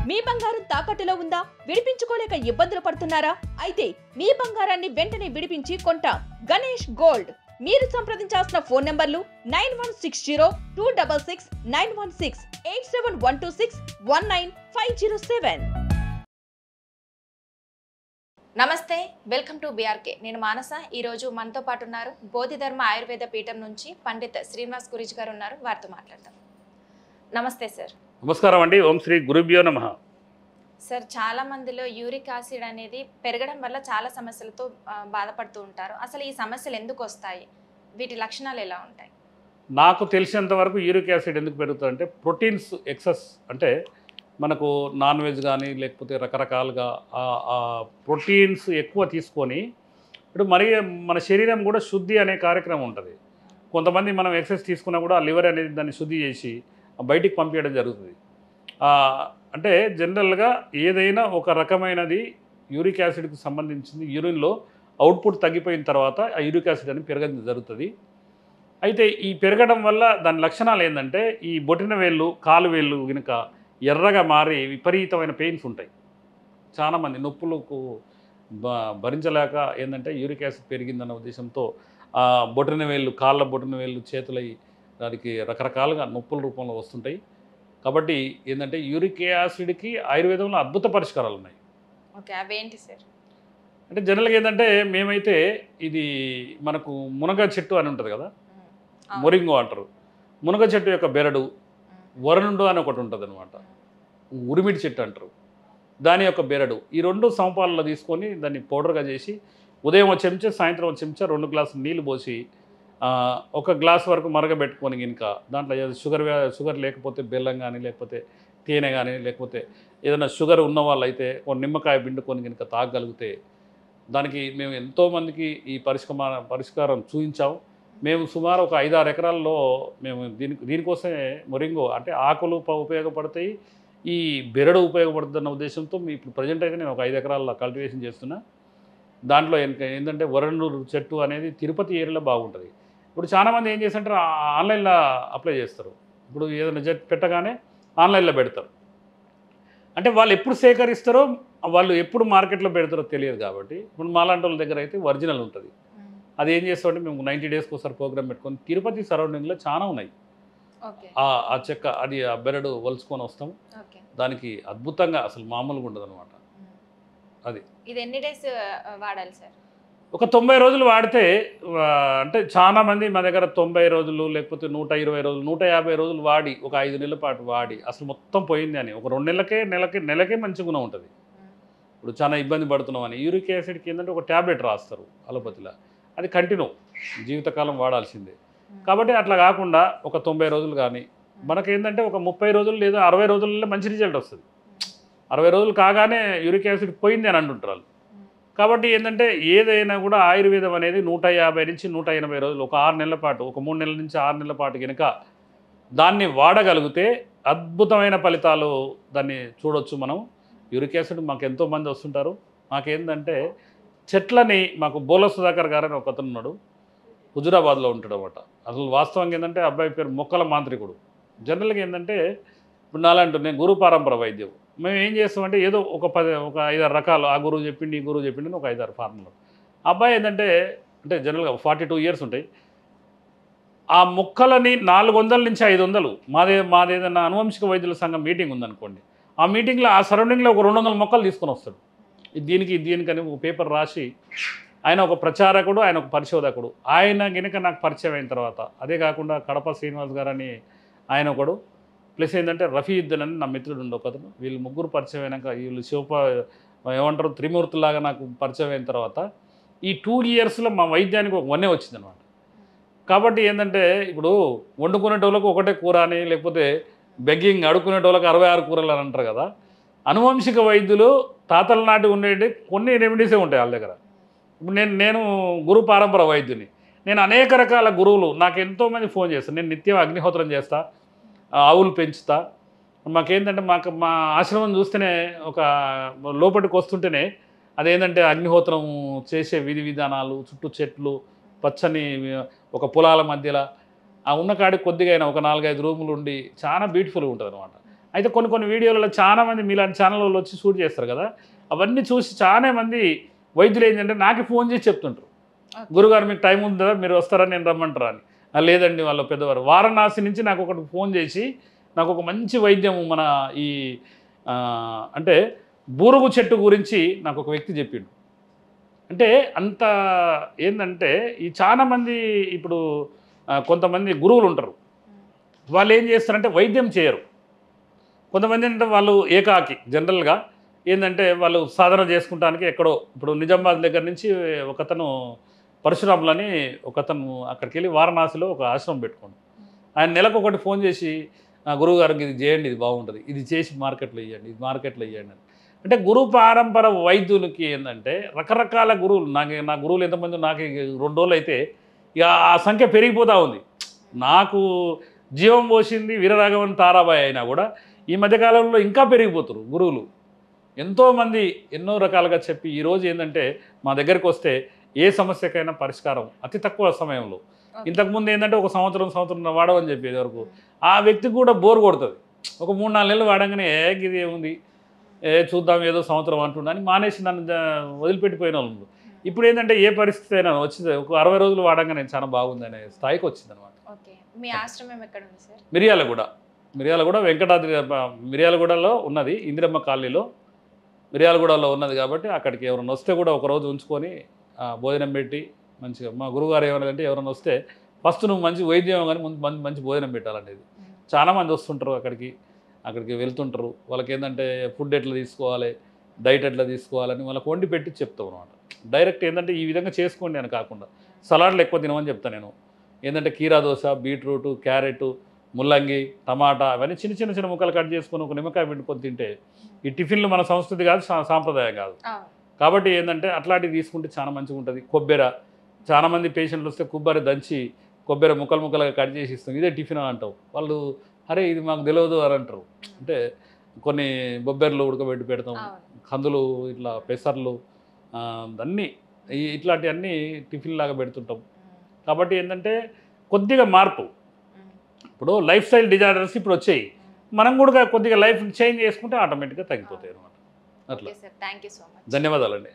మీ బంగారం తాకట్టులో ఉందా? విడిపించుకోలేక ఇబ్బందులు పడుతున్నారా? అయితే మీ బంగారాన్ని వెంటనే విడిపించి కొంటాం. గణేష్ గోల్డ్. మీరు సంప్రదించాల్సిన ఫోన్ నంబర్లు 9160-266-916, 8712619507. నమస్తే, వెల్కమ్ టు బీఆర్కే. నేను మానస. ఈరోజు మనతో పాటు ఉన్నారు బోధిధర్మ ఆయుర్వేద పీఠం నుంచి పండిత్ శ్రీనివాస్ గురూజీ గారు ఉన్నారు. వారితో మాట్లాడతాం. నమస్తే సార్. నమస్కారం అండి. ఓం శ్రీ గురుభ్యో నమః. సార్, చాలా మందిలో యూరిక్ యాసిడ్ అనేది పెరగడం వల్ల చాలా సమస్యలతో బాధపడుతూ ఉంటారు. అసలు ఈ సమస్యలు ఎందుకు వస్తాయి? వీటి లక్షణాలు ఎలా ఉంటాయి? నాకు తెలిసినంత వరకు యూరిక్ యాసిడ్ ఎందుకు పెరుగుతుందంటే ప్రోటీన్స్ ఎక్సెస్, అంటే మనకు నాన్ వెజ్ కానీ లేకపోతే రకరకాలుగా ప్రోటీన్స్ ఎక్కువ తీసుకొని ఇప్పుడు మరి మన శరీరం కూడా శుద్ధి అనే కార్యక్రమం ఉంటుంది. కొంతమంది మనం ఎక్సెస్ తీసుకున్నా కూడా లివర్ అనేది దాన్ని శుద్ధి చేసి బయటికి పంపించడం జరుగుతుంది. అంటే జనరల్గా ఏదైనా ఒక రకమైనది యూరిక్ యాసిడ్కి సంబంధించింది యూరిన్లో అవుట్పుట్ తగ్గిపోయిన తర్వాత ఆ యూరిక్ యాసిడ్ అని పెరగడం జరుగుతుంది. అయితే ఈ పెరగడం వల్ల దాని లక్షణాలు ఏంటంటే ఈ బొటిన వేళ్ళు, కాలు వేళ్ళు కనుక ఎర్రగా మారి విపరీతమైన పెయిన్స్ ఉంటాయి. చాలామంది నొప్పులకు భరించలేక ఏంటంటే యూరిక్ యాసిడ్ పెరిగిందన్న ఉద్దేశంతో బొటిన వేళ్ళు, కాళ్ళ బొటిన వేళ్ళు, చేతులై దానికి రకరకాలుగా నొప్పుల రూపంలో వస్తుంటాయి. కాబట్టి ఏంటంటే యూరిక్ యాసిడ్కి ఆయుర్వేదంలో అద్భుత పరిష్కారాలు ఉన్నాయి. ఓకే, అవేంటి సార్? అంటే జనరల్గా ఏంటంటే మేమైతే ఇది మనకు మునగ చెట్టు అని ఉంటుంది కదా, మొరింగో అంటారు. మునగ చెట్టు యొక్క బెరడు, వరుణుడు అని ఒకటి ఉంటుంది అనమాట, ఉరిమిడి చెట్టు అంటారు. దాని యొక్క బెరడు, ఈ రెండు సమపాలలో తీసుకొని దాన్ని పౌడర్గా చేసి ఉదయం ఒక చెంచా, సాయంత్రం ఒక చెంచా, 2 గ్లాసులు నీళ్ళు పోసి 1 గ్లాస్ వరకు మరగబెట్టుకొని ఇంకా దాంట్లో షుగర్ లేకపోతే బెల్లం కానీ లేకపోతే తేనె కానీ లేకపోతే ఏదైనా షుగర్ ఉన్న వాళ్ళు అయితే ఒక నిమ్మకాయ పిండుకొని కనుక తాగగలిగితే దానికి మేము ఎంతోమందికి ఈ పరిష్కారం చూపించాము. మేము సుమారు ఒక 5-6 ఎకరాల్లో మేము దీనికోసమే మొరింగో అంటే ఆకులు ఉపయోగపడతాయి, ఈ బెరడు ఉపయోగపడుతుంది అన్న ఉద్దేశంతో ఇప్పుడు ప్రజెంట్ అయితే నేను ఒక 5 ఎకరాల్లో కల్టివేషన్ చేస్తున్నా. దాంట్లో ఏంటంటే వరుణుడు చెట్టు అనేది తిరుపతి ఏరియాలో బాగుంటుంది. ఇప్పుడు చాలామంది ఏం చేస్తుంటారు, ఆన్లైన్లో అప్లై చేస్తారు. ఇప్పుడు ఏదైనా పెట్టగానే ఆన్లైన్లో పెడతారు. అంటే వాళ్ళు ఎప్పుడు సేకరిస్తారో, వాళ్ళు ఎప్పుడు మార్కెట్లో పెడతారో తెలియదు. కాబట్టి ఇప్పుడు మాలాంటి వాళ్ళ దగ్గర అయితే ఒరిజినల్ ఉంటుంది. అది ఏం చేస్తామంటే మేము 90 డేస్కి ఒకసారి ప్రోగ్రామ్ పెట్టుకొని తిరుపతి సరౌండింగ్లో చాలా ఉన్నాయి. ఆ చెక్క అది ఆ బెరడు వలుచుకొని వస్తాం. దానికి అద్భుతంగా అసలు మామూలుగా ఉండదు అనమాట. అది ఇది ఎన్ని డేస్ వాడాలి సార్? ఒక 90 రోజులు వాడితే, అంటే చాలామంది మా దగ్గర 90 రోజులు లేకపోతే 120 రోజులు, 150 రోజులు వాడి ఒక 5 నెలల పాటు వాడి అసలు మొత్తం పోయింది అని ఒక 2 నెలకే మంచి గుణం ఉంటుంది. ఇప్పుడు చాలా ఇబ్బంది పడుతున్నాం అని యూరిక్ యాసిడ్కి ఏంటంటే ఒక ట్యాబ్లెట్ రాస్తారు అలోపతిలో, అది కంటిన్యూ జీవితకాలం వాడాల్సిందే. కాబట్టి అట్లా కాకుండా ఒక 90 రోజులు కానీ మనకేంటంటే ఒక 30 రోజులు లేదా 60 రోజులలో మంచి రిజల్ట్ వస్తుంది. 60 రోజులు కాగానే యూరిక్ యాసిడ్ పోయింది అని అంటుంటారు. కాబట్టి ఏంటంటే ఏదైనా కూడా ఆయుర్వేదం అనేది 150 నుంచి 180 రోజులు, ఒక 6 నెలల పాటు, ఒక 3 నెలల నుంచి 6 నెలల పాటు కనుక దాన్ని వాడగలిగితే అద్భుతమైన ఫలితాలు దాన్ని చూడొచ్చు మనం. యూరిక్ యాసిడ్ మాకు ఎంతోమంది వస్తుంటారు. మాకేంటంటే చెట్లని, మాకు బోల సుధాకర్ గారు అని ఒక అతను ఉన్నాడు, హుజురాబాద్లో ఉంటాడు అన్నమాట. అసలు వాస్తవంగా ఏంటంటే అబ్బాయి పేరు మొక్కల మాంత్రికుడు. జనరల్గా ఏంటంటే ఇప్పుడు నాలంటూ నేను గురు పరంపర వైద్యం, మేము ఏం చేస్తామంటే ఏదో ఒక 5-6 రకాలు, ఆ గురువు చెప్పిండి, ఈ గురువు చెప్పిండి ఒక 5-6 ఫార్ములు. అబ్బాయి ఏంటంటే అంటే జనరల్గా 42 ఇయర్స్ ఉంటాయి. ఆ మొక్కలని 400 నుంచి 500 మాదేదన్నా అనువంశిక వైద్యుల సంఘం మీటింగ్ ఉందనుకోండి, ఆ మీటింగ్లో ఆ సరౌండింగ్లో ఒక 200 మొక్కలు తీసుకొని వస్తాడు. దీనికని ఒక పేపర్ రాసి, ఆయన ఒక ప్రచారకుడు, ఆయన ఒక పరిశోధకుడు. ఆయన కనుక నాకు పరిచయం అయిన తర్వాత, అదే కాకుండా కడప శ్రీనివాస్ గారు అని ఆయన ఒకడు, ప్లస్ ఏంటంటే రఫీయుద్దీన్ అని నా మిత్రుడు ఉండే ఒకతను. వీళ్ళు ముగ్గురు పరిచయం అయినాక వీళ్ళు ఏమంటారు త్రిమూర్తులాగా నాకు పరిచయం అయిన తర్వాత ఈ 2 ఇయర్స్లో మా వైద్యానికి ఒక వన్నే వచ్చిందనమాట. కాబట్టి ఏంటంటే ఇప్పుడు వండుకునేటోళ్ళకు ఒకటే కూర అని, లేకపోతే బెగ్గింగ్ అడుక్కునేటోళ్ళకి 66 కూరలు అని అంటారు కదా. అనువంశిక వైద్యులు తాతల నాటి ఉండేవి కొన్ని రెమెడీసే ఉంటాయి వాళ్ళ దగ్గర. ఇప్పుడు నేను గురు పరంపర వైద్యుని, నేను అనేక రకాల గురువులు, నాకు ఎంతోమంది ఫోన్ చేస్తాను. నేను నిత్యం అగ్నిహోత్రం చేస్తా, ఆవులు పెంచుతా. మాకేంటంటే మా ఆశ్రమం చూస్తేనే ఒక లోపలికి వస్తుంటేనే అదేంటంటే అగ్నిహోత్రం చేసే విధి విధానాలు, చుట్టూ చెట్లు, పచ్చని ఒక పొలాల మధ్యలో ఆ ఉన్న కాడికి కొద్దిగా అయినా ఒక 4-5 రూములు ఉండి చాలా బ్యూటిఫుల్గా ఉంటుంది అనమాట. అయితే కొన్ని కొన్ని వీడియోలలో చాలామంది మీలాంటి ఛానల్లో వచ్చి షూట్ చేస్తారు కదా, అవన్నీ చూసి చాలామంది వైద్యులు ఏంటంటే నాకు ఫోన్ చేసి చెప్తుంటారు, గురుగారు మీకు టైం ఉందా, మీరు వస్తారా, నేను రమ్మంటారా అని. లేదండి, వాళ్ళ పెద్దవారు వారణాసి నుంచి నాకు ఒకటి ఫోన్ చేసి నాకు ఒక మంచి వైద్యం మన ఈ అంటే బూరుగు చెట్టు గురించి నాకు ఒక వ్యక్తి చెప్పిండు. అంటే అంత ఏంటంటే ఈ చాలామంది ఇప్పుడు కొంతమంది గురువులు ఉంటారు, వాళ్ళు ఏం చేస్తారంటే వైద్యం చేయరు. కొంతమంది అంటే వాళ్ళు ఏకాకి జనరల్గా ఏంటంటే వాళ్ళు సాధన చేసుకుంటానికి ఎక్కడో, ఇప్పుడు నిజామాబాద్ దగ్గర నుంచి ఒకతను పరశురాములని ఒకతను అక్కడికి వెళ్ళి వారణాసిలో ఒక ఆశ్రమం పెట్టుకోండి. ఆయన నెలకు ఒకటి ఫోన్ చేసి గురువు గారికి ఇది చేయండి, ఇది బాగుంటుంది, ఇది చేసి మార్కెట్లో ఇవ్వండి, ఇది మార్కెట్లో ఇవ్వండి అని. అంటే గురు పారంపర వైద్యులకి ఏంటంటే రకరకాల గురువులు, నా గురువులు ఎంతమంది నాకు 2 రోజులు అయితే ఇక ఆ సంఖ్య పెరిగిపోతూ ఉంది. నాకు జీవం పోసింది వీరరాఘవన్ తారాబాయి అయినా కూడా ఈ మధ్యకాలంలో ఇంకా పెరిగిపోతున్నారు గురువులు. ఎంతోమంది ఎన్నో రకాలుగా చెప్పి ఈరోజు ఏంటంటే మా దగ్గరికి వస్తే ఏ సమస్యకైనా పరిష్కారం అతి తక్కువ సమయంలో. ఇంతకుముందు ఏంటంటే ఒక సంవత్సరం వాడమని చెప్పేది వరకు ఆ వ్యక్తికి కూడా బోర్ కొడుతుంది. ఒక 3-4 నెలలు వాడంగానే ఇది ఏముంది, చూద్దాం ఏదో సంవత్సరం అంటుండ అని మానేసి నన్ను వదిలిపెట్టిపోయిన వాళ్ళు. ఇప్పుడు ఏంటంటే ఏ పరిస్థితి అయినా వచ్చింది, ఒక 60 రోజులు వాడంగానే చాలా బాగుంది అనే స్థాయికి వచ్చింది అనమాట. మీ ఆశ్రమం ఎక్కడ ఉంది సార్? మిర్యాలగూడ వెంకటాద్రి మిర్యాలగూడలో ఉన్నది, ఇందిరమ్మ కాలనీలో మిర్యాలగూడలో ఉన్నది. కాబట్టి అక్కడికి ఎవరైనా వస్తే కూడా ఒకరోజు ఉంచుకొని భోజనం పెట్టి మంచిగా, మా గురువుగారు ఏమన్నదంటే ఎవరైనా వస్తే ఫస్ట్ నువ్వు మంచి వైద్యం కానీ ముందు మంచి భోజనం పెట్టాలనేది. చాలామంది వస్తుంటారు అక్కడికి వెళ్తుంటారు. వాళ్ళకి ఏంటంటే ఫుడ్ ఎట్లా తీసుకోవాలి, డైట్ ఎట్లా తీసుకోవాలని వాళ్ళకి వండి పెట్టి చెప్తాం అనమాట. డైరెక్ట్ ఏంటంటే ఈ విధంగా చేసుకోండి అని కాకుండా సలాడ్లు ఎక్కువ తినమని చెప్తాను నేను. ఏంటంటే కీరా దోశ, బీట్రూట్, క్యారెట్, ముల్లంగి, టమాటా అవన్నీ చిన్న ముక్కలు కట్ చేసుకొని ఒక నిమ్మకాయ పెట్టుకొని తింటే ఈ టిఫిన్లు మన సంస్కృతి కాదు, సాంప్రదాయం కాదు. కాబట్టి ఏంటంటే అట్లాంటివి తీసుకుంటే చాలా మంచిగా ఉంటుంది. కొబ్బరి, చాలామంది పేషెంట్లు వస్తే కొబ్బరి దంచి కొబ్బరి ముక్కలుగా కట్ చేసి ఇస్తాం, ఇదే టిఫిన్ అని అంటావు. వాళ్ళు అరే ఇది మాకు తెలియదు అని అంటారు. అంటే కొన్ని బొబ్బెర్లు ఉడకబెట్టి పెడతాం, కందులు, ఇట్లా పెసర్లు, అన్నీ ఇట్లాంటివన్నీ టిఫిన్ లాగా పెడుతుంటాం. కాబట్టి ఏంటంటే కొద్దిగా మార్పు, ఇప్పుడు లైఫ్ స్టైల్ డిజార్డర్స్ ఇప్పుడు వచ్చాయి, మనం కూడా కొద్దిగా లైఫ్ చేంజ్ చేసుకుంటే ఆటోమేటిక్గా తగ్గిపోతాయి అనమాట. అట్లా. Thank you so much. ధన్యవాదాలండి.